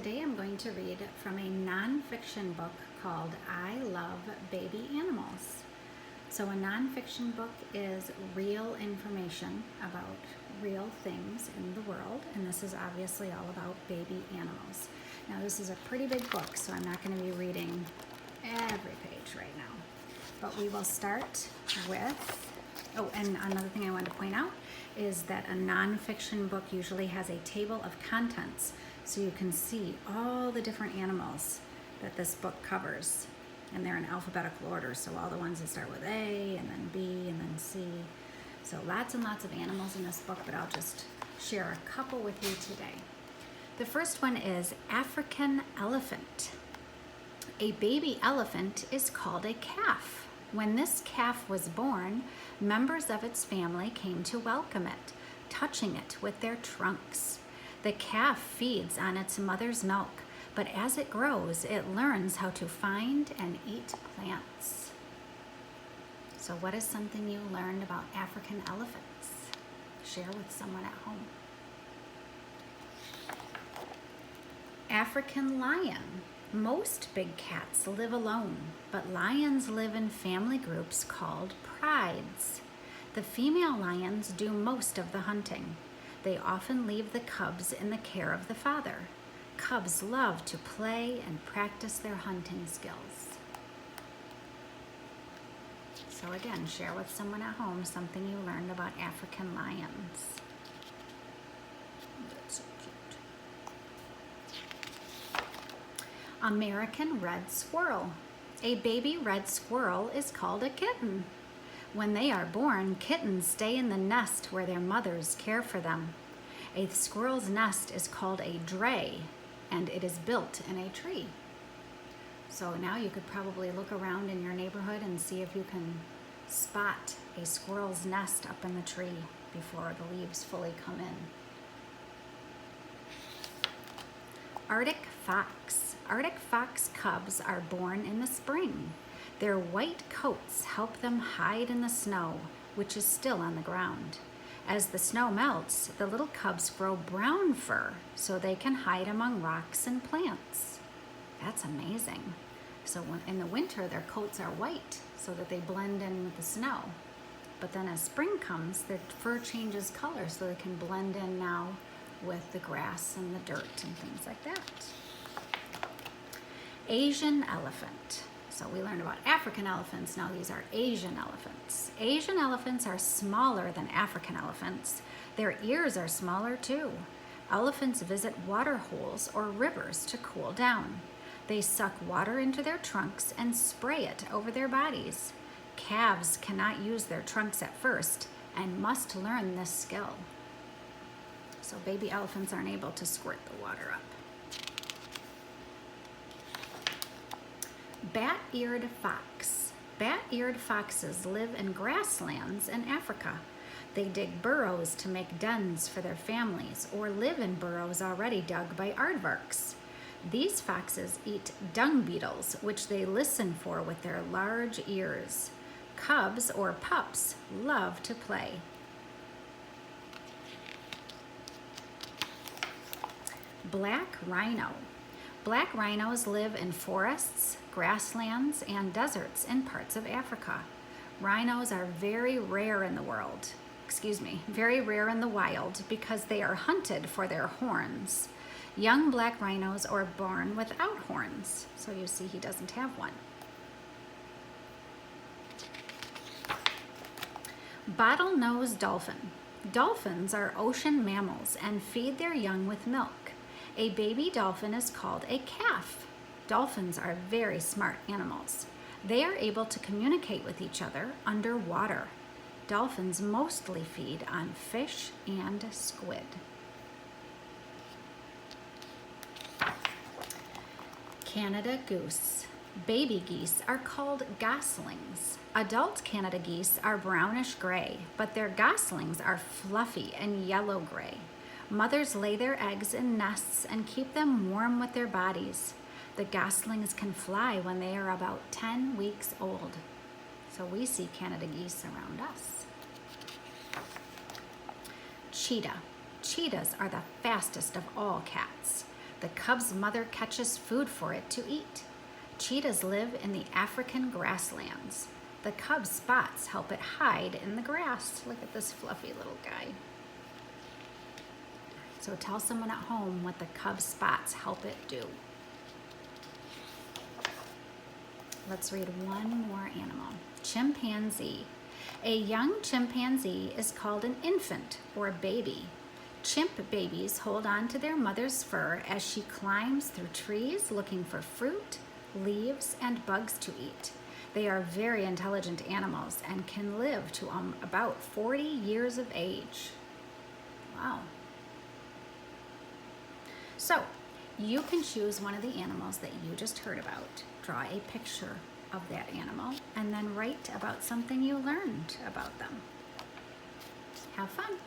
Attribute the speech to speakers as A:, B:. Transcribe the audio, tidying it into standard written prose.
A: Today I'm going to read from a nonfiction book called I Love Baby Animals. So a nonfiction book is real information about real things in the world, and this is obviously all about baby animals. Now this is a pretty big book, so I'm not going to be reading every page right now. But we will start with, and another thing I wanted to point out is that a nonfiction book usually has a table of contents, so you can see all the different animals that this book covers. And they're in alphabetical order, so all the ones that start with A, and then B, and then C. So lots and lots of animals in this book, but I'll just share a couple with you today. The first one is African elephant. A baby elephant is called a calf. When this calf was born, members of its family came to welcome it, touching it with their trunks. The calf feeds on its mother's milk, but as it grows, it learns how to find and eat plants. So what is something you learned about African elephants? Share with someone at home. African lion. Most big cats live alone, but lions live in family groups called prides. The female lions do most of the hunting. They often leave the cubs in the care of the father. Cubs love to play and practice their hunting skills. So again, share with someone at home something you learned about African lions. That's so cute. American red squirrel. A baby red squirrel is called a kitten. When they are born, kittens stay in the nest where their mothers care for them. A squirrel's nest is called a dray, and it is built in a tree. So now you could probably look around in your neighborhood and see if you can spot a squirrel's nest up in the tree before the leaves fully come in. Arctic fox. Arctic fox cubs are born in the spring. Their white coats help them hide in the snow, which is still on the ground. As the snow melts, the little cubs grow brown fur so they can hide among rocks and plants. That's amazing. So in the winter, their coats are white so that they blend in with the snow. But then as spring comes, their fur changes color so they can blend in now with the grass and the dirt and things like that. Asian elephant. So we learned about African elephants, now these are Asian elephants. Asian elephants are smaller than African elephants. Their ears are smaller too. Elephants visit water holes or rivers to cool down. They suck water into their trunks and spray it over their bodies. Calves cannot use their trunks at first and must learn this skill. So baby elephants aren't able to squirt the water up. Bat-eared fox. Bat-eared foxes live in grasslands in Africa. They dig burrows to make dens for their families or live in burrows already dug by aardvarks. These foxes eat dung beetles, which they listen for with their large ears. Cubs or pups love to play. Black rhino. Black rhinos live in forests, grasslands, and deserts in parts of Africa. Rhinos are very rare in the wild because they are hunted for their horns. Young black rhinos are born without horns, so you see he doesn't have one. Bottlenose dolphin. Dolphins are ocean mammals and feed their young with milk. A baby dolphin is called a calf. Dolphins are very smart animals. They are able to communicate with each other underwater. Dolphins mostly feed on fish and squid. Canada goose. Baby geese are called goslings. Adult Canada geese are brownish gray, but their goslings are fluffy and yellow gray. Mothers lay their eggs in nests and keep them warm with their bodies. The goslings can fly when they are about 10 weeks old. So we see Canada geese around us. Cheetah. Cheetahs are the fastest of all cats. The cub's mother catches food for it to eat. Cheetahs live in the African grasslands. The cub's spots help it hide in the grass. Look at this fluffy little guy. So tell someone at home what the cub's spots help it do. Let's read one more animal. Chimpanzee. A young chimpanzee is called an infant or baby. Chimp babies hold on to their mother's fur as she climbs through trees looking for fruit, leaves, and bugs to eat. They are very intelligent animals and can live to about 40 years of age. Wow. So, you can choose one of the animals that you just heard about, draw a picture of that animal, and then write about something you learned about them. Have fun.